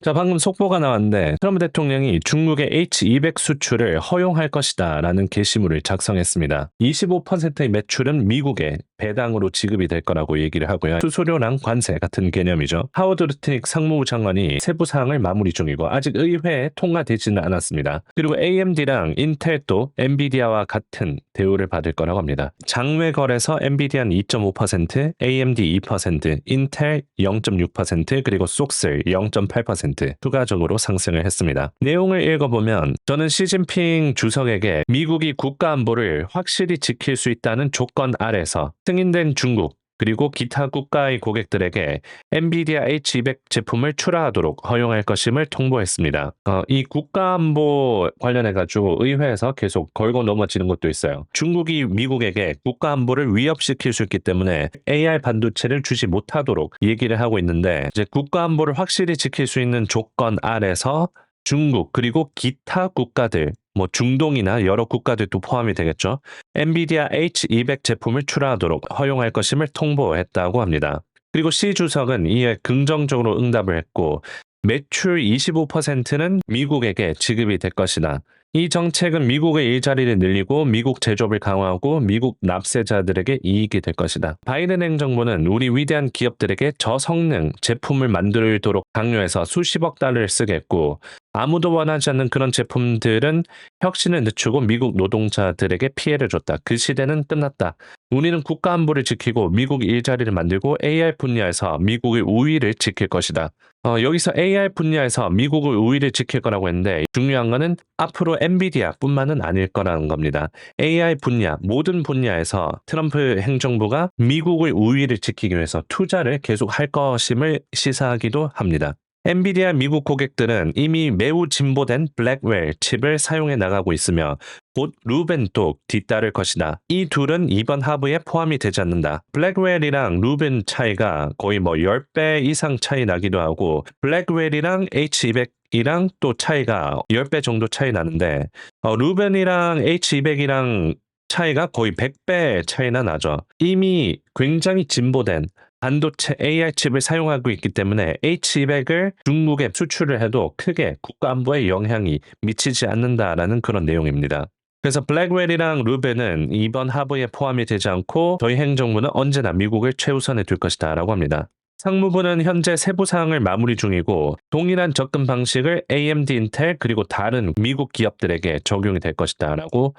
자, 방금 속보가 나왔는데 트럼프 대통령이 중국의 H200 수출을 허용할 것이다 라는 게시물을 작성했습니다. 25%의 매출은 미국에 배당으로 지급이 될 거라고 얘기를 하고요. 수수료랑 관세 같은 개념이죠. 하워드 루트닉 상무부 장관이 세부 사항을 마무리 중이고 아직 의회에 통과되지는 않았습니다. 그리고 AMD랑 인텔도 엔비디아와 같은 대우를 받을 거라고 합니다. 장외 거래서 엔비디아는 2.5%, AMD 2%, 인텔 0.6%, 그리고 속셀 0.8% 추가적으로 상승을 했습니다. 내용을 읽어보면 저는 시진핑 주석에게 미국이 국가 안보를 확실히 지킬 수 있다는 조건 아래서 승인된 중국 그리고 기타 국가의 고객들에게 엔비디아 H200 제품을 출하하도록 허용할 것임을 통보했습니다. 이 국가안보 관련해가지고 의회에서 계속 걸고 넘어지는 것도 있어요. 중국이 미국에게 국가안보를 위협시킬 수 있기 때문에 AI 반도체를 주지 못하도록 얘기를 하고 있는데 이제 국가안보를 확실히 지킬 수 있는 조건 아래서 중국 그리고 기타 국가들 중동이나 여러 국가들도 포함이 되겠죠. 엔비디아 H200 제품을 출하하도록 허용할 것임을 통보했다고 합니다. 그리고 시 주석은 이에 긍정적으로 응답을 했고 매출 25%는 미국에게 지급이 될 것이다. 이 정책은 미국의 일자리를 늘리고 미국 제조업을 강화하고 미국 납세자들에게 이익이 될 것이다. 바이든 행정부는 우리 위대한 기업들에게 저성능 제품을 만들도록 강요해서 수십억 달러를 쓰겠고 아무도 원하지 않는 그런 제품들은 혁신을 늦추고 미국 노동자들에게 피해를 줬다. 그 시대는 끝났다. 우리는 국가 안보를 지키고 미국 일자리를 만들고 AI 분야에서 미국의 우위를 지킬 것이다. 여기서 AI 분야에서 미국의 우위를 지킬 거라고 했는데 중요한 거는 앞으로 엔비디아뿐만은 아닐 거라는 겁니다. AI 분야, 모든 분야에서 트럼프 행정부가 미국의 우위를 지키기 위해서 투자를 계속 할 것임을 시사하기도 합니다. 엔비디아 미국 고객들은 이미 매우 진보된 블랙웰 칩을 사용해 나가고 있으며 곧 루벤도 뒤따를 것이다. 이 둘은 이번 하부에 포함이 되지 않는다. 블랙웰이랑 루벤 차이가 거의 10배 이상 차이 나기도 하고 블랙웰이랑 H200이랑 또 차이가 10배 정도 차이 나는데 루벤이랑 H200이랑 차이가 거의 100배 차이나 나죠. 이미 굉장히 진보된 반도체 AI 칩을 사용하고 있기 때문에 H200을 중국에 수출을 해도 크게 국가 안보에 영향이 미치지 않는다라는 그런 내용입니다. 그래서 블랙웰이랑 루벤은 이번 하부에 포함이 되지 않고 저희 행정부는 언제나 미국을 최우선에 둘 것이다 라고 합니다. 상무부는 현재 세부 사항을 마무리 중이고 동일한 접근 방식을 AMD, 인텔 그리고 다른 미국 기업들에게 적용이 될 것이다 라고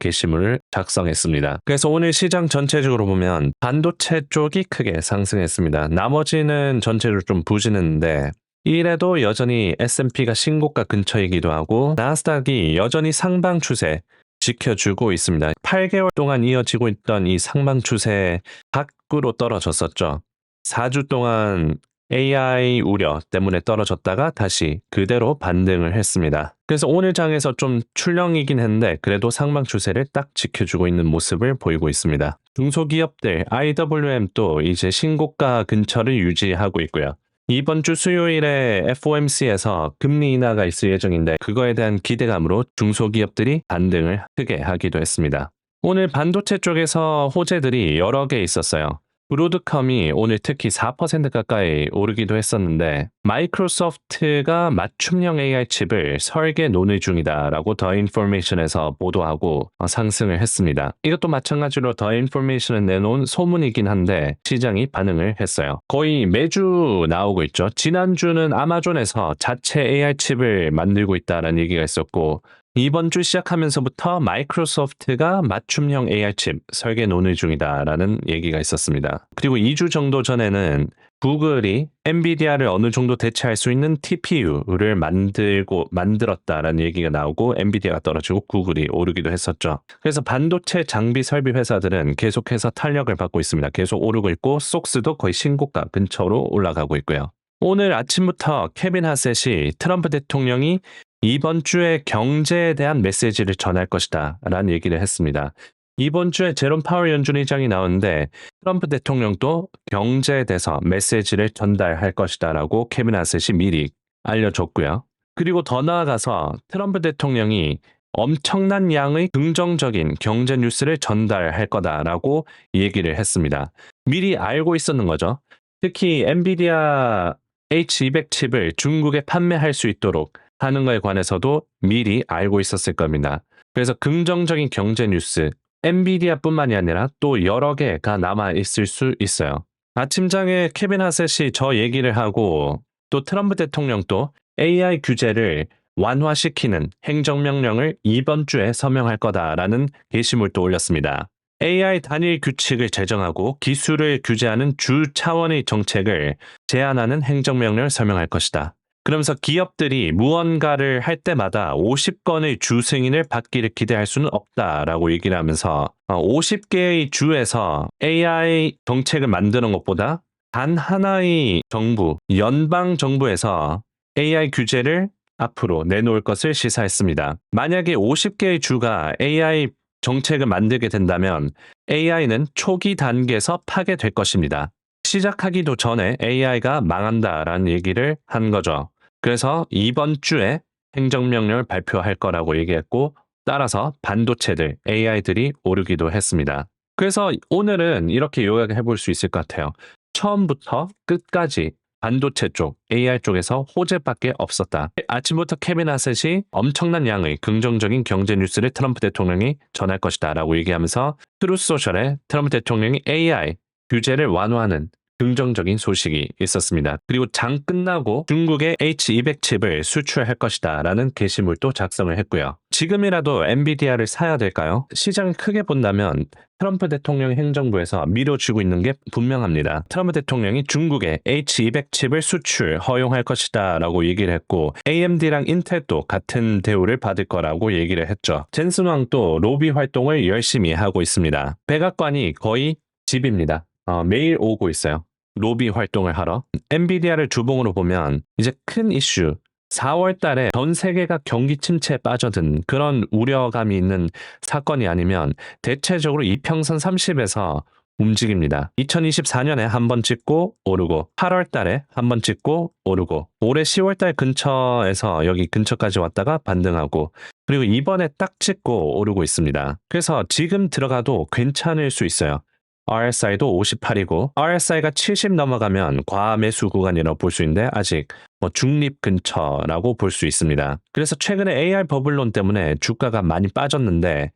게시물을 작성했습니다. 그래서 오늘 시장 전체적으로 보면 반도체 쪽이 크게 상승했습니다. 나머지는 전체적으로 좀 부진했는데 이래도 여전히 S&P가 신고가 근처이기도 하고 나스닥이 여전히 상방 추세 지켜주고 있습니다. 8개월 동안 이어지고 있던 이 상방 추세 밖으로 떨어졌었죠. 4주 동안 AI 우려 때문에 떨어졌다가 다시 그대로 반등을 했습니다. 그래서 오늘 장에서 좀 출렁이긴 했는데 그래도 상방 추세를 딱 지켜주고 있는 모습을 보이고 있습니다. 중소기업들 IWM도 이제 신고가 근처를 유지하고 있고요. 이번 주 수요일에 FOMC에서 금리 인하가 있을 예정인데 그거에 대한 기대감으로 중소기업들이 반등을 크게 하기도 했습니다. 오늘 반도체 쪽에서 호재들이 여러 개 있었어요. 브로드컴이 오늘 특히 4% 가까이 오르기도 했었는데 마이크로소프트가 맞춤형 AI 칩을 설계 논의 중이다라고 더 인포메이션에서 보도하고 상승을 했습니다. 이것도 마찬가지로 더 인포메이션에 내놓은 소문이긴 한데 시장이 반응을 했어요. 거의 매주 나오고 있죠. 지난주는 아마존에서 자체 AI 칩을 만들고 있다는 얘기가 있었고 이번 주 시작하면서부터 마이크로소프트가 맞춤형 AI 칩 설계 논의 중이다라는 얘기가 있었습니다. 그리고 2주 정도 전에는 구글이 엔비디아를 어느 정도 대체할 수 있는 TPU를 만들었다라는 얘기가 나오고 엔비디아가 떨어지고 구글이 오르기도 했었죠. 그래서 반도체 장비 설비 회사들은 계속해서 탄력을 받고 있습니다. 계속 오르고 있고 속스도 거의 신고가 근처로 올라가고 있고요. 오늘 아침부터 케빈 하셋이 트럼프 대통령이 이번 주에 경제에 대한 메시지를 전할 것이다 라는 얘기를 했습니다. 이번 주에 제롬 파월 연준 의장이 나오는데 트럼프 대통령도 경제에 대해서 메시지를 전달할 것이다 라고 케빈 하셋이 미리 알려줬고요. 그리고 더 나아가서 트럼프 대통령이 엄청난 양의 긍정적인 경제 뉴스를 전달할 거다라고 얘기를 했습니다. 미리 알고 있었는 거죠. 특히 엔비디아 H200 칩을 중국에 판매할 수 있도록 하는 것에 관해서도 미리 알고 있었을 겁니다. 그래서 긍정적인 경제 뉴스, 엔비디아뿐만이 아니라 또 여러 개가 남아 있을 수 있어요. 아침장에 케빈 하셋이 저 얘기를 하고 또 트럼프 대통령도 AI 규제를 완화시키는 행정명령을 이번 주에 서명할 거다라는 게시물도 올렸습니다. AI 단일 규칙을 제정하고 기술을 규제하는 주 차원의 정책을 제안하는 행정명령을 서명할 것이다. 그러면서 기업들이 무언가를 할 때마다 50건의 주 승인을 받기를 기대할 수는 없다라고 얘기를 하면서 50개의 주에서 AI 정책을 만드는 것보다 단 하나의 정부, 연방 정부에서 AI 규제를 앞으로 내놓을 것을 시사했습니다. 만약에 50개의 주가 AI 정책을 만들게 된다면 AI는 초기 단계에서 파괴될 것입니다. 시작하기도 전에 AI가 망한다라는 얘기를 한 거죠. 그래서 이번 주에 행정명령을 발표할 거라고 얘기했고 따라서 반도체들, AI들이 오르기도 했습니다. 그래서 오늘은 이렇게 요약해 볼 수 있을 것 같아요. 처음부터 끝까지 반도체 쪽, AI 쪽에서 호재밖에 없었다. 아침부터 케빈 하셋이 엄청난 양의 긍정적인 경제 뉴스를 트럼프 대통령이 전할 것이다 라고 얘기하면서 트루스 소셜에 트럼프 대통령이 AI 규제를 완화하는 긍정적인 소식이 있었습니다. 그리고 장 끝나고 중국의 H200 칩을 수출할 것이다 라는 게시물도 작성을 했고요. 지금이라도 엔비디아를 사야 될까요? 시장을 크게 본다면 트럼프 대통령 행정부에서 밀어주고 있는 게 분명합니다. 트럼프 대통령이 중국의 H200 칩을 수출 허용할 것이다 라고 얘기를 했고 AMD랑 인텔도 같은 대우를 받을 거라고 얘기를 했죠. 젠슨 왕도 로비 활동을 열심히 하고 있습니다. 백악관이 거의 집입니다. 매일 오고 있어요. 로비 활동을 하러. 엔비디아를 주봉으로 보면 이제 큰 이슈 4월 달에 전 세계가 경기 침체에 빠져든 그런 우려감이 있는 사건이 아니면 대체적으로 이평선 30에서 움직입니다. 2024년에 한 번 찍고 오르고 8월 달에 한 번 찍고 오르고 올해 10월 달 근처에서 여기 근처까지 왔다가 반등하고 그리고 이번에 딱 찍고 오르고 있습니다. 그래서 지금 들어가도 괜찮을 수 있어요. RSI도 58이고 RSI가 70 넘어가면 과매수 구간이라고 볼 수 있는데 아직 중립 근처라고 볼 수 있습니다. 그래서 최근에 AI 버블론 때문에 주가가 많이 빠졌는데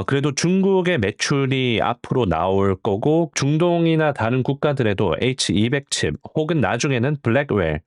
그래도 중국의 매출이 앞으로 나올 거고 중동이나 다른 국가들에도 H200 칩 혹은 나중에는 블랙웰을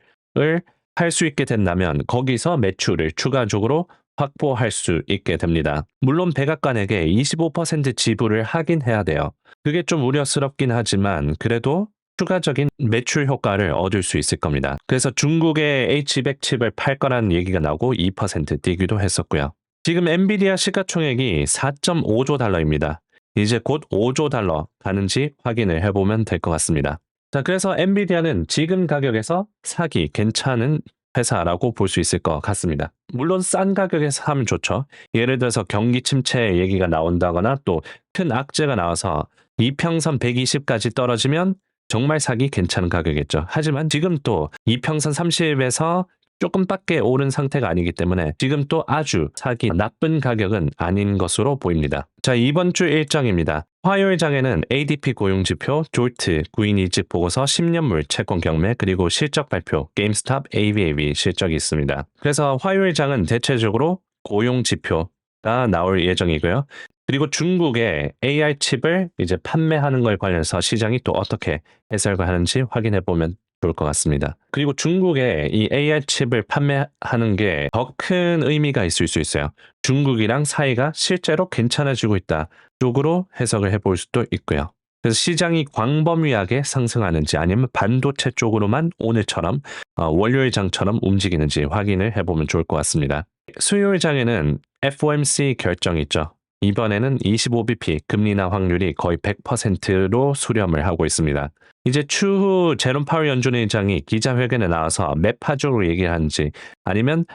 할 수 있게 된다면 거기서 매출을 추가적으로 확보할 수 있게 됩니다. 물론 백악관에게 25% 지불을 하긴 해야 돼요. 그게 좀 우려스럽긴 하지만 그래도 추가적인 매출 효과를 얻을 수 있을 겁니다. 그래서 중국의 H200 칩을 팔 거라는 얘기가 나오고 2% 뛰기도 했었고요. 지금 엔비디아 시가총액이 4.5조 달러입니다. 이제 곧 5조 달러 가는지 확인을 해보면 될 것 같습니다. 자, 그래서 엔비디아는 지금 가격에서 사기 괜찮은 회사라고 볼 수 있을 것 같습니다. 물론 싼 가격에서 사면 좋죠. 예를 들어서 경기 침체 얘기가 나온다거나 또 큰 악재가 나와서 이평선 120까지 떨어지면 정말 사기 괜찮은 가격이겠죠. 하지만 지금 또 이평선 30에서 조금밖에 오른 상태가 아니기 때문에 지금 또 아주 사기 나쁜 가격은 아닌 것으로 보입니다. 자, 이번 주 일정입니다. 화요일 장에는 ADP 고용지표, 졸트, 구인 이직 보고서, 10년물 채권 경매, 그리고 실적 발표, 게임스탑, ABAB 실적이 있습니다. 그래서 화요일 장은 대체적으로 고용지표가 나올 예정이고요. 그리고 중국의 AI 칩을 이제 판매하는 걸 관련해서 시장이 또 어떻게 해석을 하는지 확인해 보면 좋을 것 같습니다. 그리고 중국의 이 AI 칩을 판매하는 게 더 큰 의미가 있을 수 있어요. 중국이랑 사이가 실제로 괜찮아지고 있다 쪽으로 해석을 해볼 수도 있고요. 그래서 시장이 광범위하게 상승하는지 아니면 반도체 쪽으로만 오늘처럼 월요일 장처럼 움직이는지 확인을 해보면 좋을 것 같습니다. 수요일 장에는 FOMC 결정이 있죠. 이번에는 25bp 금리 인하 확률이 거의 100%로 수렴을 하고 있습니다. 이제 추후 제롬 파월 연준 의장이 기자회견에 나와서 매파적으로 얘기하는지 아니면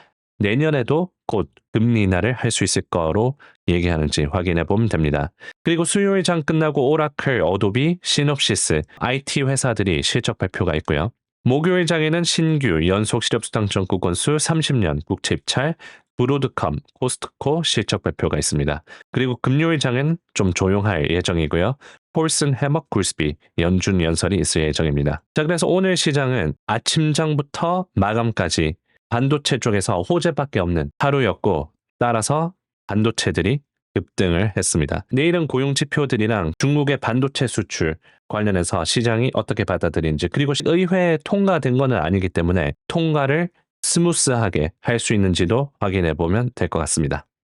내년에도 곧 금리 인하를 할 수 있을 거로 얘기하는지 확인해 보면 됩니다. 그리고 수요일 장 끝나고 오라클, 어도비, 시놉시스, IT 회사들이 실적 발표가 있고요. 목요일 장에는 신규 연속 실업수당청구 건수 30년 국채 입찰, 브로드컴, 코스트코 실적 발표가 있습니다. 그리고 금요일 장은 좀 조용할 예정이고요. 폴슨, 해먹, 굴스비, 연준 연설이 있을 예정입니다. 자, 그래서 오늘 시장은 아침장부터 마감까지 반도체 쪽에서 호재밖에 없는 하루였고, 따라서 반도체들이 급등을 했습니다. 내일은 고용 지표들이랑 중국의 반도체 수출 관련해서 시장이 어떻게 받아들이는지, 그리고 의회에 통과된 거는 아니기 때문에 통과를 스무스하게 할 수 있는지도 확인해 보면 될 것 같습니다.